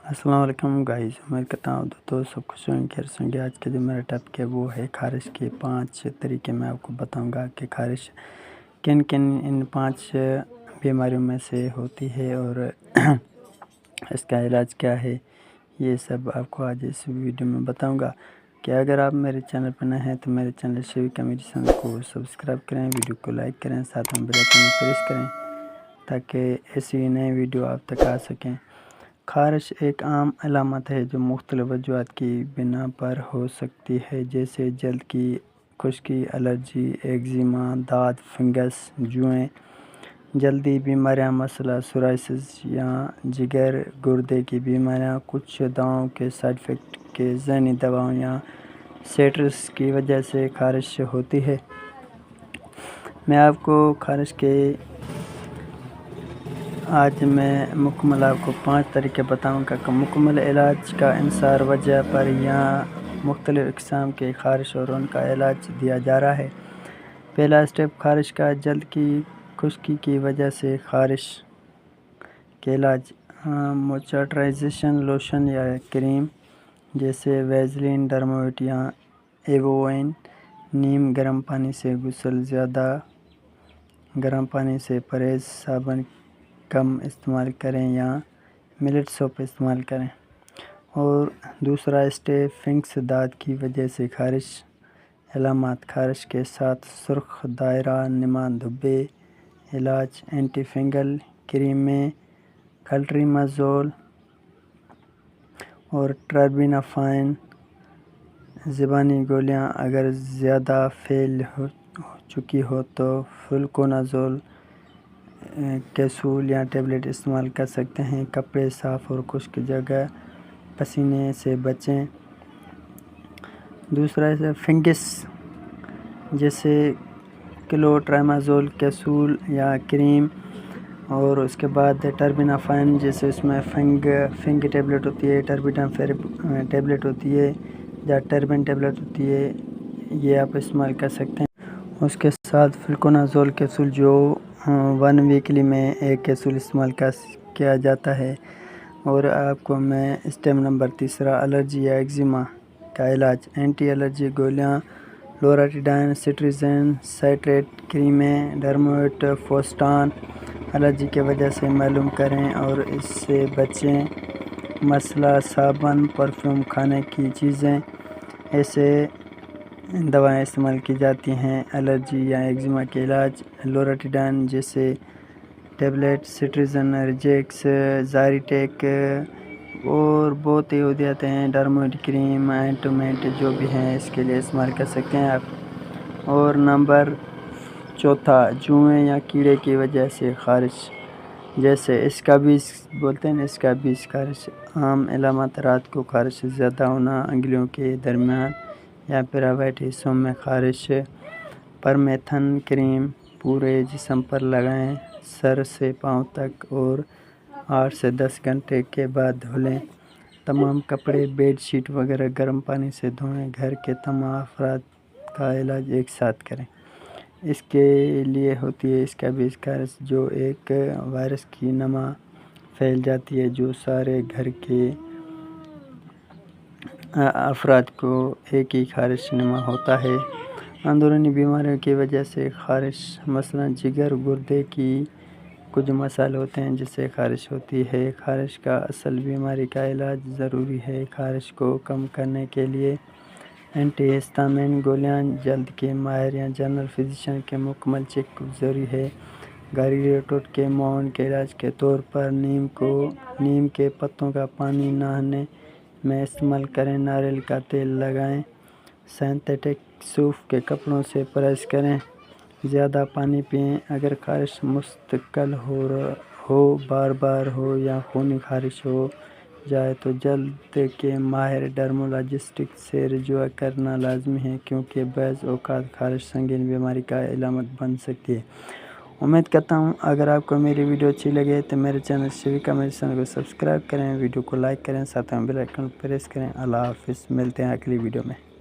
السلام علیکم گائز، امید کرتا ہوں تو سب خوش ہوں گے ہوں گے۔ آج کا جو میرا ٹاپک ہے وہ ہے خارش کے 5 طریقے۔ میں آپ کو بتاؤں گا کہ خارش کن ان 5 بیماریوں میں سے ہوتی ہے اور اس کا علاج کیا ہے، یہ سب آپ کو آج اس ویڈیو میں بتاؤں گا۔ کہ اگر آپ میرے چینل پر نئے ہیں تو میرے چینل شیوکا میڈیسن کو سبسکرائب کریں، ویڈیو کو لائک کریں، ساتھ میں بیل آئیکن پریس کریں تاکہ ایسی نئے ویڈیو آپ تک آ سکیں۔ خارش ایک عام علامت ہے جو مختلف وجوہات کی بنا پر ہو سکتی ہے، جیسے جلد کی خشکی، الرجی، ایگزیما، دانت، فنگس، جوئیں، جلدی بیماریاں مثلا سورائسس یا جگر گردے کی بیماریاں۔ کچھ دواؤں کے سائیڈ افیکٹ کے ذہنی دواؤں یا سٹریس کی وجہ سے خارش ہوتی ہے۔ میں آپ کو خارش کے آج میں مکمل آپ کو 5 طریقے بتاؤں گا کہ مکمل علاج کا انحصار وجہ پر یا مختلف اقسام کے خارش اور ان کا علاج دیا جا رہا ہے۔ پہلا اسٹیپ، خارش کا جلد کی خشکی کی وجہ سے خارش کے علاج۔ موئسچرائزیشن لوشن یا کریم جیسے ویزلین، ڈرموویٹ یا ایووین۔ نیم گرم پانی سے غسل، زیادہ گرم پانی سے پرہیز، صابن کم استعمال کریں یا ملٹ سوپ استعمال کریں۔ اور دوسرا اسٹیپ، فنگس دانت کی وجہ سے خارش۔ علامات، خارش کے ساتھ سرخ دائرہ نما دھبے۔ علاج، اینٹی فنگل کریمیں، کلٹریمازول اور ٹربینافائن۔ زبانی گولیاں، اگر زیادہ پھیل چکی ہو تو فلوکونازول کیپسول یا ٹیبلٹ استعمال کر سکتے ہیں۔ کپڑے صاف اور خشک جگہ، پسینے سے بچیں۔ دوسرا ہے فنگس جیسے کلوٹرامازول کیپسول یا کریم، اور اس کے بعد ٹربینافائن جیسے اس میں فنگ ٹیبلٹ ہوتی ہے، ٹربینافائن ٹیبلٹ ہوتی ہے یا ٹربین ٹیبلٹ ہوتی ہے، یہ آپ استعمال کر سکتے ہیں۔ اس کے ساتھ فلوکونازول کیپسول جو 1 ویکلی میں 1 کیپسول استعمال کیا جاتا ہے۔ اور آپ کو میں اسٹیپ نمبر 3، الرجی یا ایگزیما کا علاج۔ اینٹی الرجی گولیاں، لوراٹیڈائن، سٹریزن سائٹریٹ کریمیں، ڈرموویٹ، فوسٹان الرجی کی وجہ سے معلوم کریں اور اس سے بچیں۔ مثلا صابن، پرفیوم، کھانے کی چیزیں، ایسے دوائیں استعمال کی جاتی ہیں الرجی یا ایگزیما کے علاج۔ لوراٹیڈائن جیسے ٹیبلٹ، سٹریزن ریجیکس، زائریٹیک اور بہت ہی ادویات ہیں، ڈرموویٹ کریم، اینٹومنٹ جو بھی ہیں اس کے لیے استعمال کر سکتے ہیں آپ۔ اور نمبر 4، جوئیں یا کیڑے کی وجہ سے خارش جیسے اسکابیز بولتے ہیں اسکابیز خارش۔ عام علامات، رات کو خارش زیادہ ہونا، انگلیوں کے درمیان یا پرائیویٹ حصوں میں خارش۔ پرمیتھن کریم پورے جسم پر لگائیں، سر سے پاؤں تک، اور 8 سے 10 گھنٹے کے بعد دھلیں۔ تمام کپڑے، بیڈ شیٹ وغیرہ گرم پانی سے دھوئیں۔ گھر کے تمام افراد کا علاج ایک ساتھ کریں۔ اس کے لیے ہوتی ہے اسکابیز خارش جو ایک وائرس کی نما پھیل جاتی ہے جو سارے گھر کے افراد کو ایک ہی خارش نما ہوتا ہے۔ اندرونی بیماریوں کی وجہ سے خارش، مثلا جگر گردے کی کچھ مسائل ہوتے ہیں جس سے خارش ہوتی ہے۔ خارش کا اصل بیماری کا علاج ضروری ہے۔ خارش کو کم کرنے کے لیے اینٹی ہسٹامین گولیاں، جلد کے ماہر یا جنرل فزیشین کے مکمل چیک اپ ضروری ہے۔ گھریلو ٹوٹکے معاون کے علاج کے طور پر نیم کے پتوں کا پانی نہانے میں استعمال کریں۔ ناریل کا تیل لگائیں۔ سنتھیٹک صوف کے کپڑوں سے پرہیز کریں۔ زیادہ پانی پئیں۔ اگر خارش مستقل ہو، بار بار ہو یا خونی خارش ہو جائے تو جلد کے ماہر ڈرمولوجسٹ سے رجوع کرنا لازمی ہے کیونکہ بعض اوقات خارش سنگین بیماری کا علامت بن سکتی ہے۔ امید کرتا ہوں اگر آپ کو میری ویڈیو اچھی لگے تو میرے چینل شیوکا میڈیسن کو سبسکرائب کریں، ویڈیو کو لائک کریں، ساتھ میں بیل آئیکن پریس کریں۔ اللہ حافظ، ملتے ہیں اگلی ویڈیو میں۔